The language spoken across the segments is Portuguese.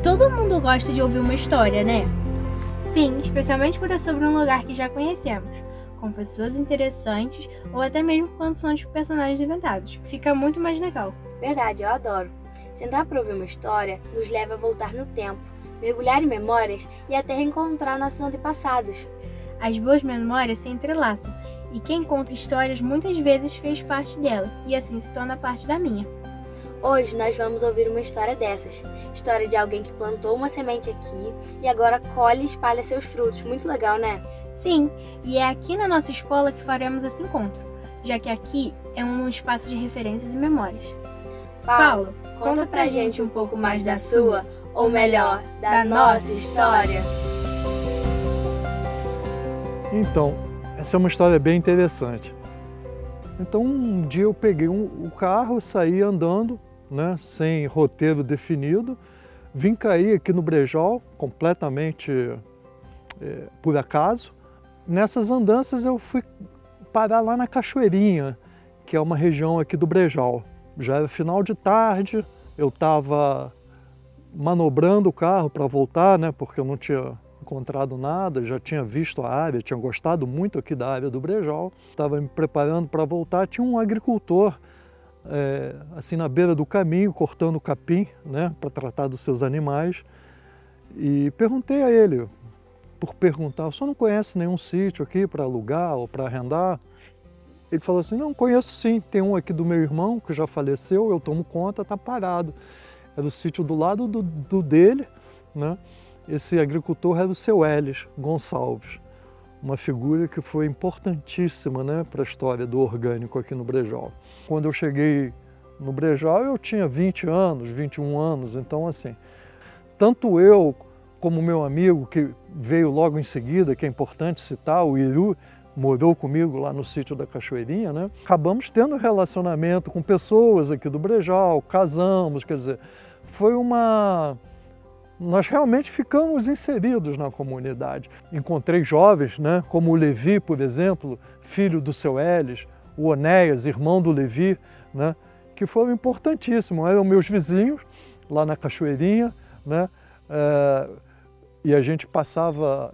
Todo mundo gosta de ouvir uma história, né? Sim, especialmente quando é sobre um lugar que já conhecemos, com pessoas interessantes ou até mesmo quando são de personagens inventados. Fica muito mais legal. Verdade, eu adoro. Sentar para ouvir uma história nos leva a voltar no tempo, mergulhar em memórias e até reencontrar nossos antepassados. As boas memórias se entrelaçam e quem conta histórias muitas vezes fez parte dela e assim se torna parte da minha. Hoje nós vamos ouvir uma história dessas. História de alguém que plantou uma semente aqui e agora colhe e espalha seus frutos. Muito legal, né? Sim, e é aqui na nossa escola que faremos esse encontro, já que aqui é um espaço de referências e memórias. Paulo, conta pra gente um pouco mais da sua, ou melhor, da nossa história. Então, essa é uma história bem interessante. Então, um dia eu peguei o carro, saí andando, né, sem roteiro definido, vim cair aqui no Brejal, completamente por acaso. Nessas andanças eu fui parar lá na Cachoeirinha, que é uma região aqui do Brejal. Já era final de tarde, eu estava manobrando o carro para voltar, né, porque eu não tinha encontrado nada, já tinha visto a área, tinha gostado muito aqui da área do Brejal. Estava me preparando para voltar, tinha um agricultor assim na beira do caminho, cortando capim, né, para tratar dos seus animais. E perguntei a ele, por perguntar, o senhor não conhece nenhum sítio aqui para alugar ou para arrendar? Ele falou assim, não, conheço sim, tem um aqui do meu irmão que já faleceu, eu tomo conta, está parado. Era o sítio do lado do dele, né? Esse agricultor era o seu Elis Gonçalves, uma figura que foi importantíssima, né, para a história do orgânico aqui no Brejal. Quando eu cheguei no Brejal, eu tinha 20 anos, 21 anos, então assim, tanto eu como meu amigo, que veio logo em seguida, que é importante citar, o Iru, morou comigo lá no sítio da Cachoeirinha, né? Acabamos tendo relacionamento com pessoas aqui do Brejal, casamos, quer dizer, foi uma... Nós realmente ficamos inseridos na comunidade. Encontrei jovens, né, como o Levi, por exemplo, filho do seu Elis, o Onéias, irmão do Levi, né, que foram importantíssimos, eram meus vizinhos lá na Cachoeirinha, né, e a gente passava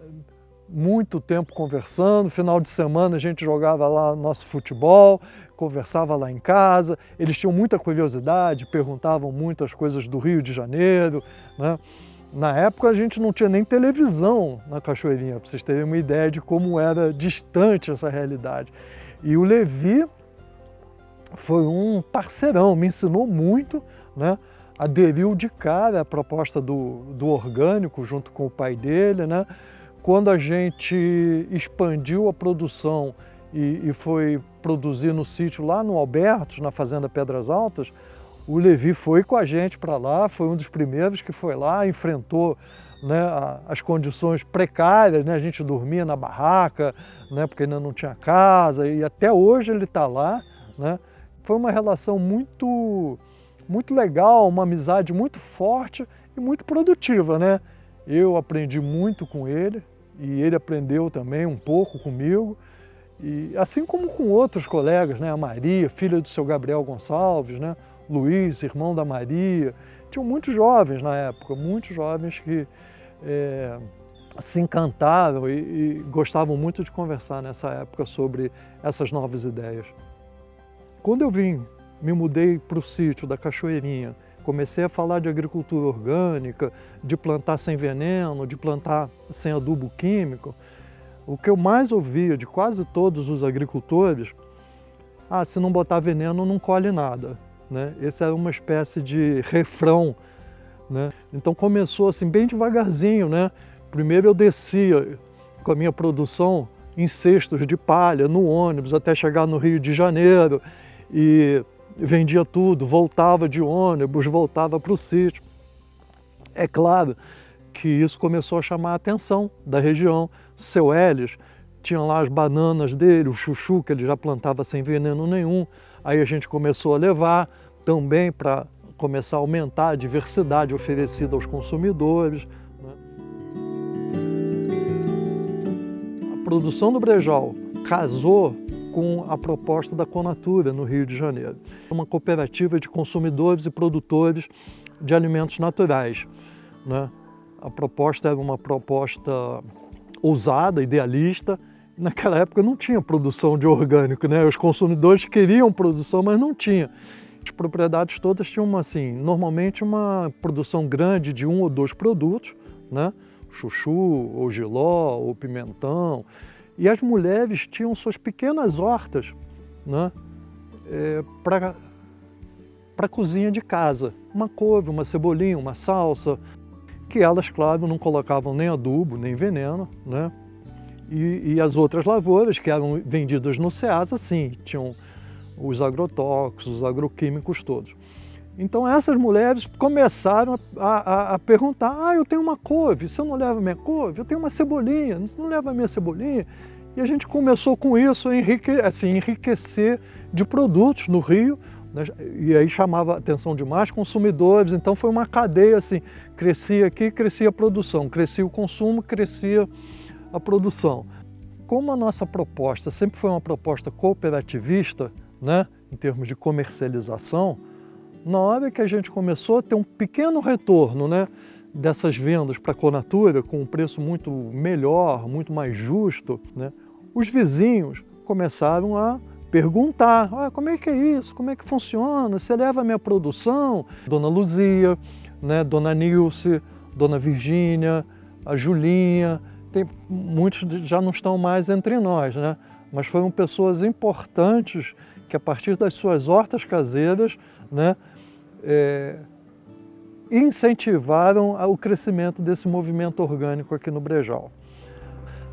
muito tempo conversando, final de semana a gente jogava lá nosso futebol, conversava lá em casa, eles tinham muita curiosidade, perguntavam muitas coisas do Rio de Janeiro, né? Na época a gente não tinha nem televisão na Cachoeirinha, para vocês terem uma ideia de como era distante essa realidade. E o Levi foi um parceirão, me ensinou muito, né? Aderiu de cara à proposta do orgânico junto com o pai dele, né? Quando a gente expandiu a produção e foi produzir no sítio lá no Albertos, na Fazenda Pedras Altas, o Levi foi com a gente para lá, foi um dos primeiros que foi lá, enfrentou, né, as condições precárias, né? A gente dormia na barraca, né, porque ainda não tinha casa, e até hoje ele está lá, né? Foi uma relação muito legal, uma amizade muito forte e muito produtiva, né? Eu aprendi muito com ele e ele aprendeu também um pouco comigo, e assim como com outros colegas, né? A Maria, filha do seu Gabriel Gonçalves, né? Luiz, irmão da Maria, tinham muitos jovens na época, muitos jovens que se encantaram e gostavam muito de conversar nessa época sobre essas novas ideias. Quando eu me mudei para o sítio da Cachoeirinha, comecei a falar de agricultura orgânica, de plantar sem veneno, de plantar sem adubo químico, o que eu mais ouvia de quase todos os agricultores, se não botar veneno não colhe nada. Né? Esse era uma espécie de refrão, né? Então começou assim bem devagarzinho, né? Primeiro eu descia com a minha produção em cestos de palha no ônibus até chegar no Rio de Janeiro e vendia tudo, voltava de ônibus, voltava para o sítio. É claro que isso começou a chamar a atenção da região. Seu Elis tinha lá as bananas dele, o chuchu que ele já plantava sem veneno nenhum. Aí a gente começou a levar também para começar a aumentar a diversidade oferecida aos consumidores. Né? A produção do Brejal casou com a proposta da Conatura no Rio de Janeiro, uma cooperativa de consumidores e produtores de alimentos naturais. né? A proposta era uma proposta ousada, idealista. Naquela época não tinha produção de orgânico, né? Os consumidores queriam produção, mas não tinha. As propriedades todas tinham, assim, normalmente uma produção grande de 1 ou 2 produtos, né? Chuchu, ou jiló, ou pimentão. E as mulheres tinham suas pequenas hortas, né? Para a cozinha de casa. Uma couve, uma cebolinha, uma salsa, que elas, claro, não colocavam nem adubo, nem veneno, né? E as outras lavouras que eram vendidas no Ceasa, sim, tinham os agrotóxicos, os agroquímicos todos. Então essas mulheres começaram a perguntar, eu tenho uma couve, você não leva minha couve? Eu tenho uma cebolinha, você não leva a minha cebolinha? E a gente começou com isso a enriquecer de produtos no Rio, né? E aí chamava a atenção de mais consumidores, então foi uma cadeia assim, crescia aqui, crescia a produção, crescia o consumo, crescia a produção. Como a nossa proposta sempre foi uma proposta cooperativista, né, em termos de comercialização, na hora que a gente começou a ter um pequeno retorno, né, dessas vendas para a Conatura, com um preço muito melhor, muito mais justo, né, os vizinhos começaram a perguntar, como é que é isso, como é que funciona, você leva a minha produção? Dona Luzia, né, Dona Nilce, Dona Virgínia, a Julinha, muitos já não estão mais entre nós, né? Mas foram pessoas importantes que, a partir das suas hortas caseiras, né, incentivaram o crescimento desse movimento orgânico aqui no Brejal.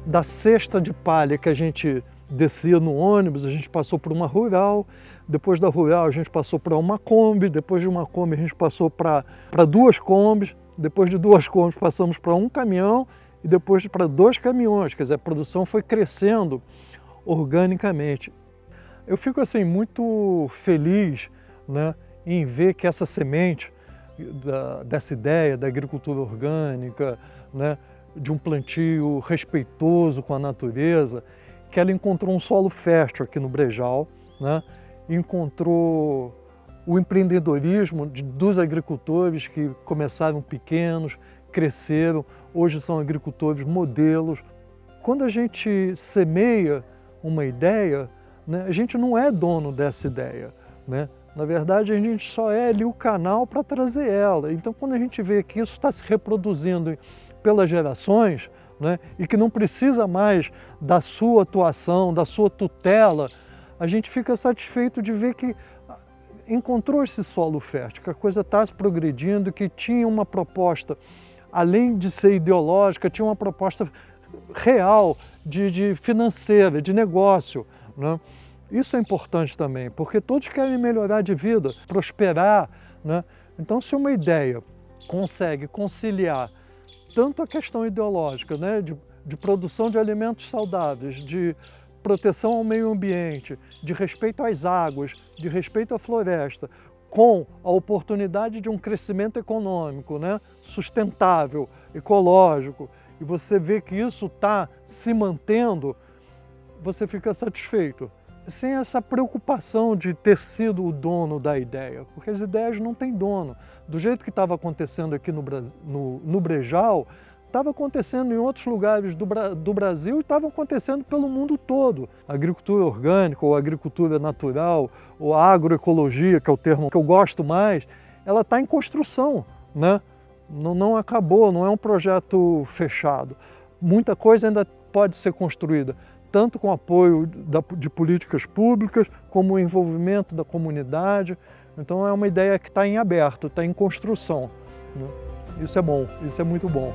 Da cesta de palha que a gente descia no ônibus, a gente passou por uma rural, depois da rural a gente passou para uma Kombi, depois de uma Kombi a gente passou para 2 Kombis, depois de 2 Kombis passamos para um caminhão, e depois para 2 caminhões, quer dizer, a produção foi crescendo organicamente. Eu fico assim muito feliz, né, em ver que essa semente dessa ideia da agricultura orgânica, né, de um plantio respeitoso com a natureza, que ela encontrou um solo fértil aqui no Brejal, né, encontrou o empreendedorismo dos agricultores que começaram pequenos, cresceram, hoje são agricultores modelos. Quando a gente semeia uma ideia, né, a gente não é dono dessa ideia, né? Na verdade, a gente só é ali o canal para trazer ela. Então, quando a gente vê que isso está se reproduzindo pelas gerações, né, e que não precisa mais da sua atuação, da sua tutela, a gente fica satisfeito de ver que encontrou esse solo fértil, que a coisa está progredindo, que tinha uma proposta, além de ser ideológica, tinha uma proposta real, de financeira, de negócio, né? Isso é importante também, porque todos querem melhorar de vida, prosperar, né? Então, se uma ideia consegue conciliar tanto a questão ideológica, né, de produção de alimentos saudáveis, de proteção ao meio ambiente, de respeito às águas, de respeito à floresta, com a oportunidade de um crescimento econômico, né, sustentável, ecológico, e você vê que isso está se mantendo, você fica satisfeito. Sem essa preocupação de ter sido o dono da ideia, porque as ideias não têm dono. Do jeito que estava acontecendo aqui no Brejal, estava acontecendo em outros lugares do Brasil e estava acontecendo pelo mundo todo. A agricultura orgânica, ou agricultura natural, ou a agroecologia, que é o termo que eu gosto mais, ela está em construção, né? Não acabou, não é um projeto fechado. Muita coisa ainda pode ser construída, tanto com apoio de políticas públicas, como o envolvimento da comunidade. Então é uma ideia que está em aberto, está em construção, né? Isso é bom, isso é muito bom.